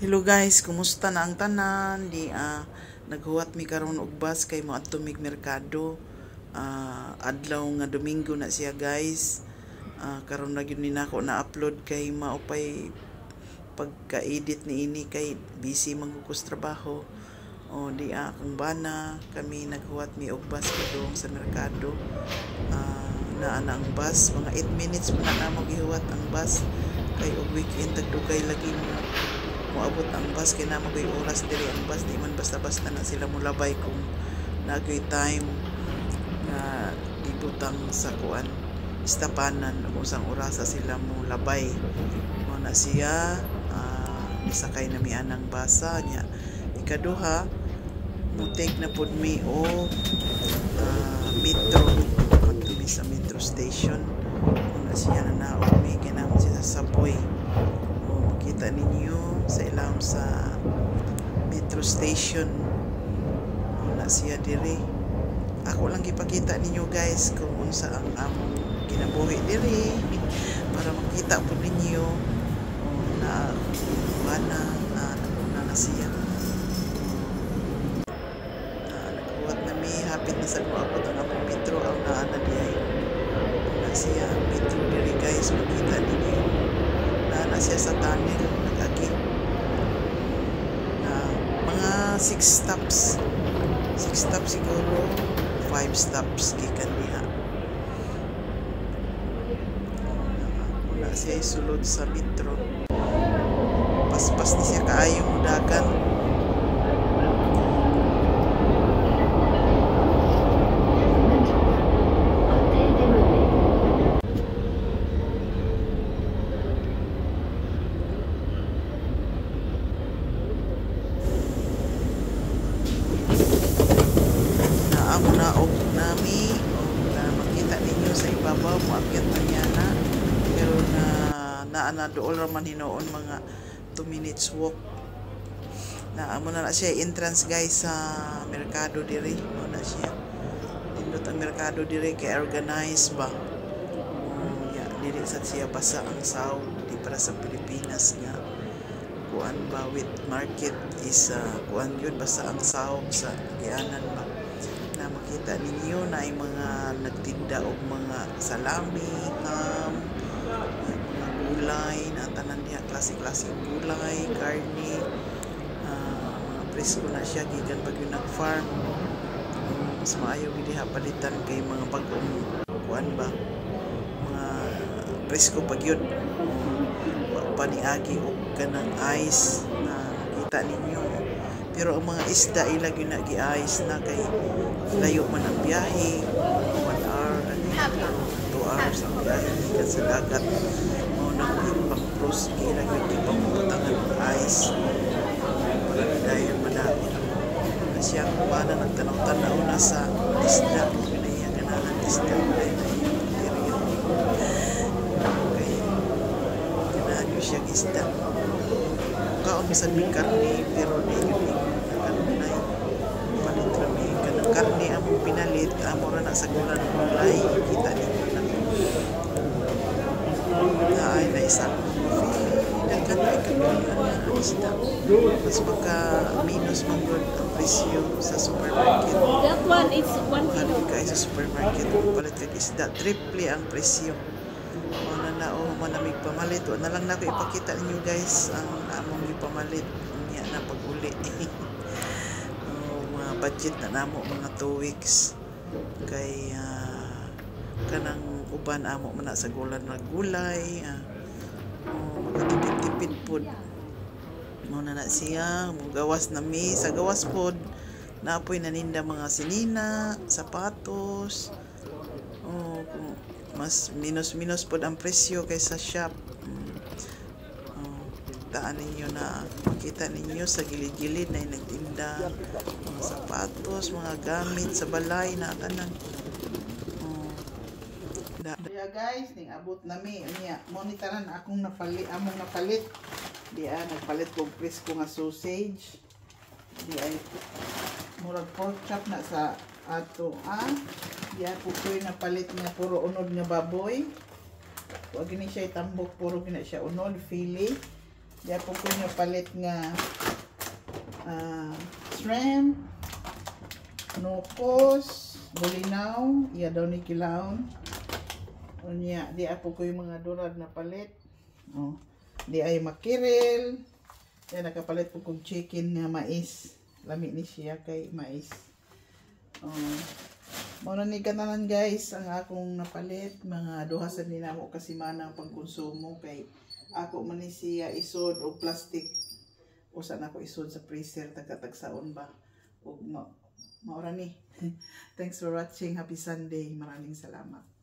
Hello guys, kumusta na ang tanan? Naghuwat mi karon og bus kay mo adto mig merkado. Adlaw nga Domingo na siya guys. Karon na gyud ni nako na upload kay maupay pagka-edit ni ini kay busy magkukus trabaho. Kung bana kami naghuwat mi og bus padung sa merkado. Na ang bus mga 8 minutes pa na mo gihuwat ang bus kay og weekend tagdugay lagi mo moabot ang bus kay na magay oras diri ang bus di man basta-basta na sila mulabay kung nagay time na ibutang sa kuan istapanan kung sang orasa sila mulabay mo na siya misakay na mi anang basa nya ikaduha mutek na pud mi o metro pagtumi sa metro station mo na siya na naog mi kinahanglan siya sa subway makita ninyo sa ilang sa metro station na siya diri. Ako lang gipakita ninyo guys kung unsa ang among kinabuhi diri para makita po ninyo na bana na siya nagbuhat na mi hapit na sa moabot ang among metro ang naana diay na siya metro diri guys makita ninyo na siya sa tunnel nag-agi na mga 6 stops siguro 5 stops gikan diha na siya sulod sa metro paspas ni siya kaayong mudagan makita ninyo sa ibabaw maakyat na niya na pero na dool raman hinoon mga 2 minutes walk na amo na siya entrance guys sa merkado diri mo na siya indot ang merkado diri kay organized ba diri sa siya basa ang sahog di para sa Pilipinas nga kuan ba with market is kuan yun basa ang sahog sa gianan ba na makita ninyo na ay mga nagtinda og mga salami, mga gulay na tanan niya klase-klase gulay, karne, mga presko na siya gikan pag yung nag-farm. Mas maayo diha palitan kay mga bagong kuan ba mga presko pag yun paniagi og kanang ice na makita ninyo. Pero ang mga isda ilag yun nag-i-ice na kay layo man ang biyahe 1 hour 2 hours ang biyahe ikan sa dagat mo nang pang-cross ilag yun ipamutangan ng ice para dahil madami na siya kumana nagtanaw-tanaw na sa isda pinaya ganahan isda dahil na yung area kaya ganahan nyo siyang isda kaon bisan may karne pero di yun karne among pinalit amo ra na sa gulan ng gulay kita ninyo na ay na isang daghan ay kapilian na isda mas maka minus man good ang presyo sa supermarket that one is 1 kilo kay sa supermarket palit kag isda triple ang presyo manamig pamalit na lang na ko ipakita ninyo guys ang among ipamalit niya na pag-uli budget na namo mga 2 weeks kay kanang uban amo man sa gulan na gulay makatipid-tipid pod mo na siya mugawas na mi sa gawas pod naapoy naninda mga sinina sapatos mas minus pod ang presyo kaysa shop taan ninyo na makita ninyo sa gilid-gilid na nagtinda mga sapatos, mga gamit sa balay na tanan kaya guys, ning abot nami niya monitoran akong among napalit nagpalit kong presko nga sausage ay murag pork chop na sa ato pukoy na palit niya puro unod nga baboy wag gini siya itambok puro gina siya unod fili Di ako ko niya palit nga shrimp, nukos, bulinaw, iya daw ni kilawon. Unya, di ako ko yung mga durad na palit. Oh, di ay makiril. Yan, nakapalit po kong chicken nga mais. Lami ni siya kay mais. Oh, muna ni kanalan guys, ang akong napalit. Mga duha sa ninamo kasi manang pangkonsumo kay ako man ni siya isod o plastic. Usa na ako isod sa freezer, tagatagsaon ba. O maura ni. Thanks for watching. Happy Sunday. Maraming salamat.